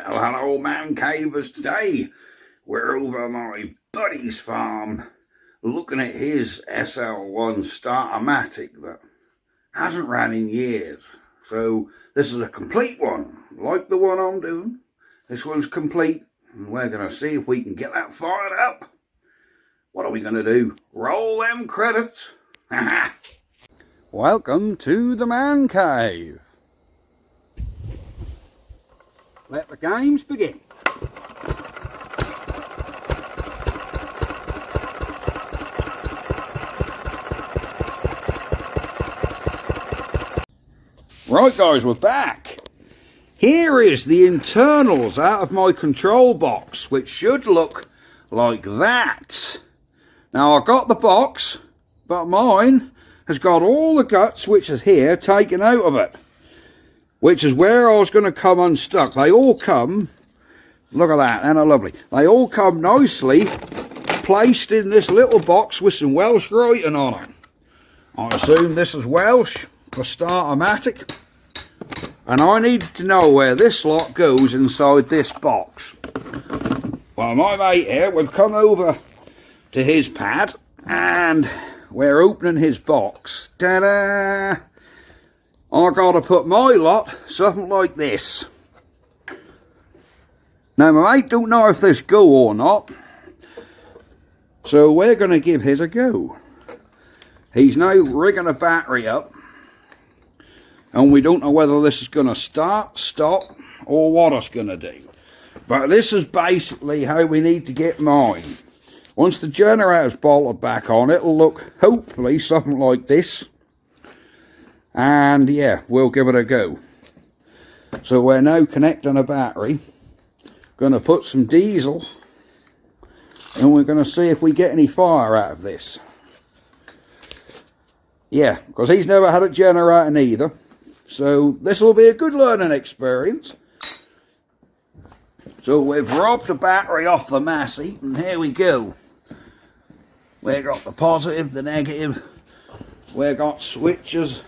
Well, hello, man cavers. Today we're over my buddy's farm looking at his SL1 Startomatic that hasn't ran in years. So this is a complete one, like the one I'm doing. This one's complete, and we're going to see if we can get that fired up. What are we going to do? Roll them credits. Welcome to the man cave. Let the games begin. Right guys, we're back. Here is the internals out of my control box, which should look like that. Now I got the box, but mine has got all the guts, which is here, taken out of it. Which is where I was going to come unstuck. They all come, look at that, and they're lovely. They all come nicely placed in this little box with some Welsh writing on it. I assume this is Welsh for Startomatic. And I need to know where this lot goes inside this box. Well, my mate here, we've come over to his pad and we're opening his box. Ta-da! I gotta put my lot something like this. Now my mate don't know if this go or not, so we're gonna give his a go. He's now rigging a battery up, and we don't know whether this is gonna start, stop, or what it's gonna do. But this is basically how we need to get mine. Once the generator's bolted back on, it'll look hopefully something like this. And yeah, we'll give it a go. So we're now connecting a battery, going to put some diesel, and we're going to see if we get any fire out of this. Yeah, because he's never had a generator neither, so this will be a good learning experience. So we've robbed the battery off the Massey, and here we go. We've got the positive, the negative, we've got switches.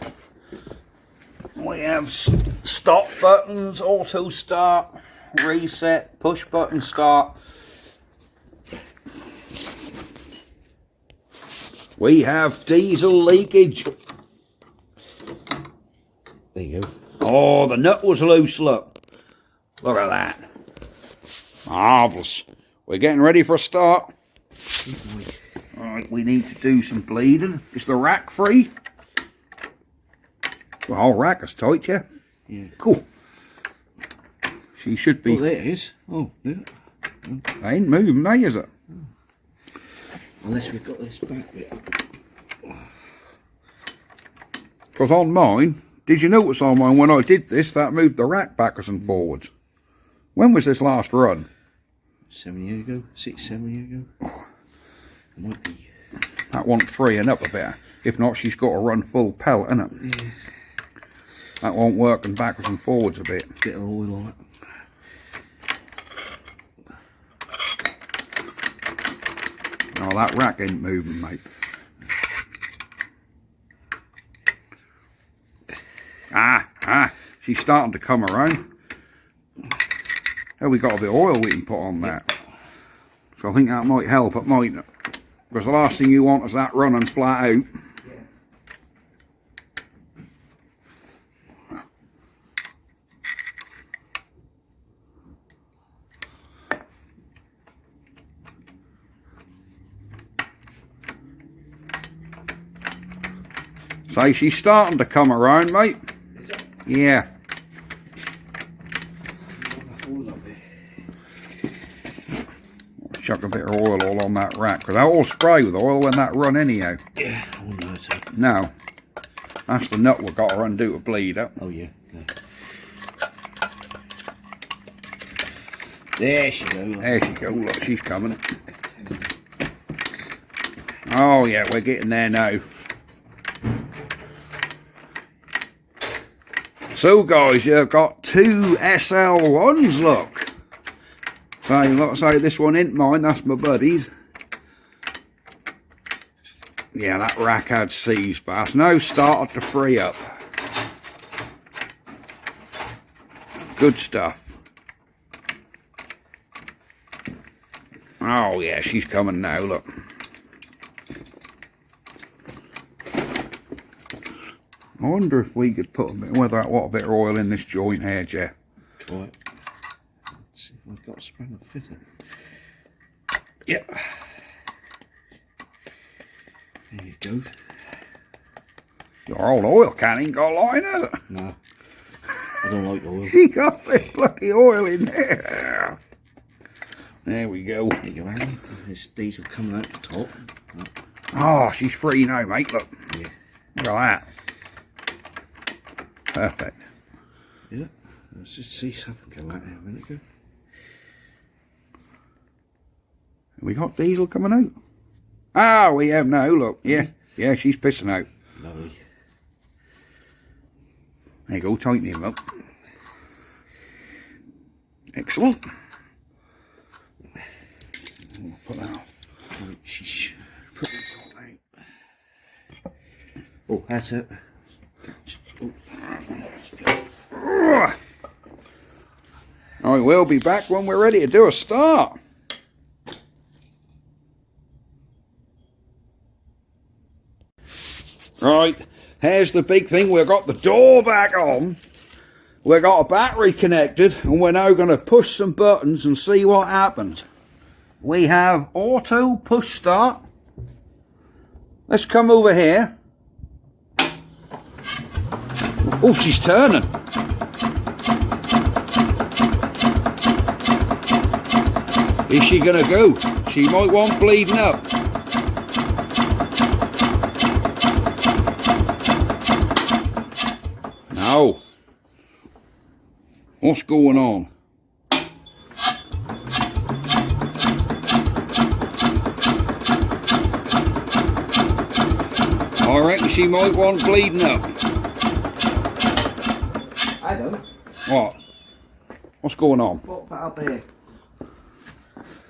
We have stop buttons, auto start, reset, push button start. We have diesel leakage. There you go. Oh, the nut was loose, look. Look at that. Marvellous. We're getting ready for a start. Alright, we need to do some bleeding. Is the rack free? Well, rack is tight, yeah? Yeah. Cool. She should be. Oh, there it is. Oh, yeah. I ain't moving, mate, is it? Unless we've got this back bit. Because on mine, did you notice on mine when I did this, that moved the rack backwards and forwards? When was this last run? 7 years ago? 6, 7 years ago? Oh. It might be. That won't freeing up a bit. If not, she's got to run full pellet, innit? Yeah. That won't work and backwards and forwards a bit. Bit of oil on it. No, that rack ain't moving, mate. She's starting to come around. Oh, we got a bit of oil we can put on that. So I think that might help, it mightn't it? Because the last thing you want is that running flat out. So she's starting to come around, mate. Yeah. Chuck a bit of oil all on that rack, because that will spray with oil when that run anyhow. Yeah, I wouldn't know so. No. That's the nut we've got to undo to bleed up. Oh, yeah. No. There she goes. There she goes, look, she's coming. Oh yeah, we're getting there now. So guys, you've got two SL1s, look. So like I say, this one ain't mine, that's my buddy's. Yeah, that rack had seized, but it's now started to free up. Good stuff. Oh yeah, she's coming now, look. I wonder if we could put a bit, what a bit of oil in this joint here, Jeff. Try it. Let's see if I've got a spring to fit it. Yep. There you go. Your old oil can ain't got a line, has it? No. I don't like oil. She got this bloody oil in there. There we go. There you go, Andy. There's diesel coming out the top. Oh, she's free now, mate, look. Yeah. Look at that. Perfect. Yeah. Let's just see something come out there a minute ago. We got diesel coming out. Ah, we have now, look. Yeah, yeah, she's pissing out. Lovely. There you go, tighten him up. Excellent. We'll put that on. Right, sheesh. Put this on out. Oh, that's it. Oh. All right, we'll be back when we're ready to do a start. Right, here's the big thing. We've got the door back on. We've got a battery connected, and we're now going to push some buttons and see what happens. We have auto push start. Let's come over here. Oh, she's turning. Is she going to go? She might want bleeding up. No. What's going on? I reckon she might want bleeding up. I don't. What? What's going on? What that up there? Is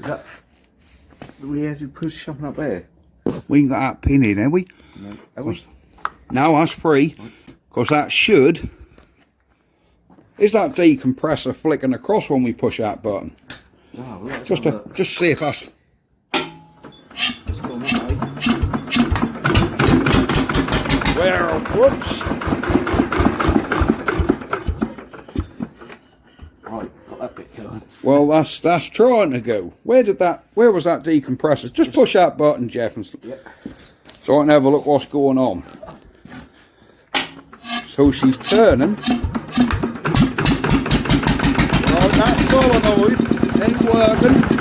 that... Do we have to push something up there? We ain't got that pin in, have we? No. Have we? No, that's free. Because that should... Is that decompressor flicking across when we push that button? Oh, well, Just see if that's... It's gone that way. Well, whoops. Right, got that bit going. Well, that's trying to go. Where was that decompressor? Just push that button, Jeff, Yep. so I can have a look what's going on. So she's turning. Right, that solenoid ain't working.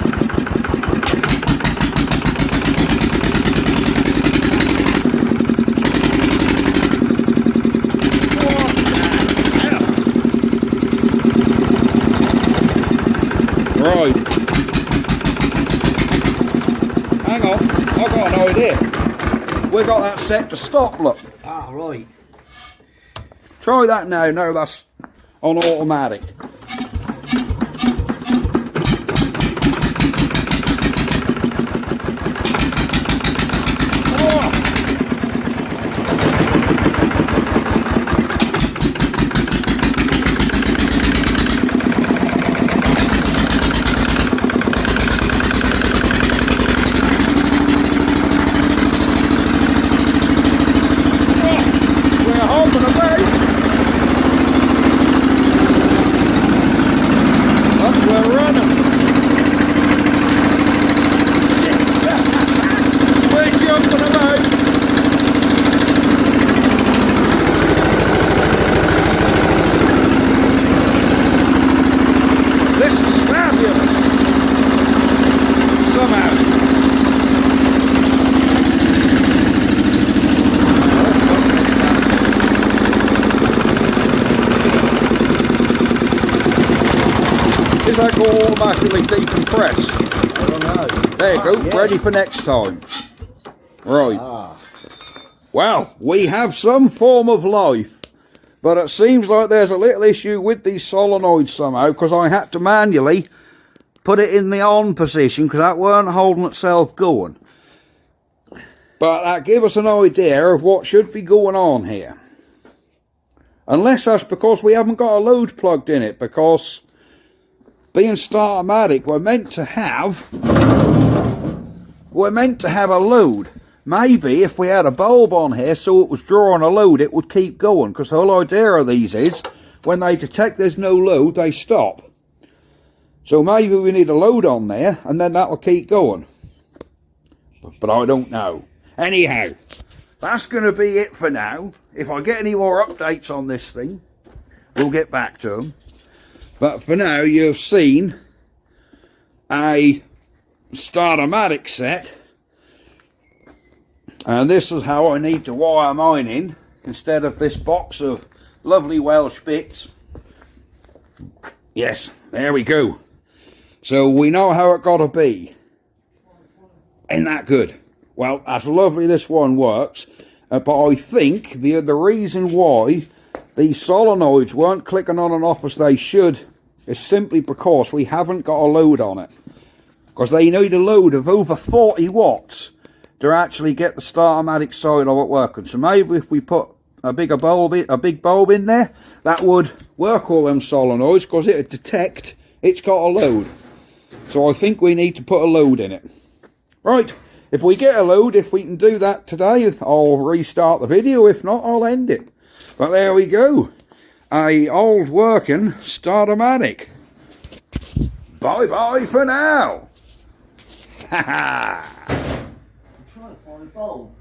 Right. Hang on, I've got an idea. We got that set to stop, look. Ah, right. Try that now. No, that's on automatic. That go automatically decompress? I don't know. There you go, Yes. ready for next time. Right. Ah. Well, we have some form of life, but it seems like there's a little issue with these solenoids somehow, because I had to manually put it in the on position because that weren't holding itself going. But that gave us an idea of what should be going on here. Unless that's because we haven't got a load plugged in it, because being Startomatic, we're meant to have we're meant to have a load. Maybe if we had a bulb on here so it was drawing a load, it would keep going, because the whole idea of these is when they detect there's no load, they stop. So maybe we need a load on there and then that'll keep going, but I don't know. Anyhow, that's going to be it for now. If I get any more updates on this thing, we'll get back to them. But for now, you've seen a Startomatic set, and this is how I need to wire mine in instead of this box of lovely Welsh bits. Yes, there we go. So we know how it got to be. Ain't that good? Well, that's lovely this one works, but I think the reason why these solenoids weren't clicking on and off as they should is simply because we haven't got a load on it. Because they need a load of over 40 watts to actually get the Startomatic side of it working. So maybe if we put a big bulb in there, that would work all them solenoids, because it would detect it's got a load. So I think we need to put a load in it. Right, if we get a load, if we can do that today, I'll restart the video. If not, I'll end it. But there we go. A old working Startomatic. Bye-bye for now. Ha ha. I'm trying to find a bulb.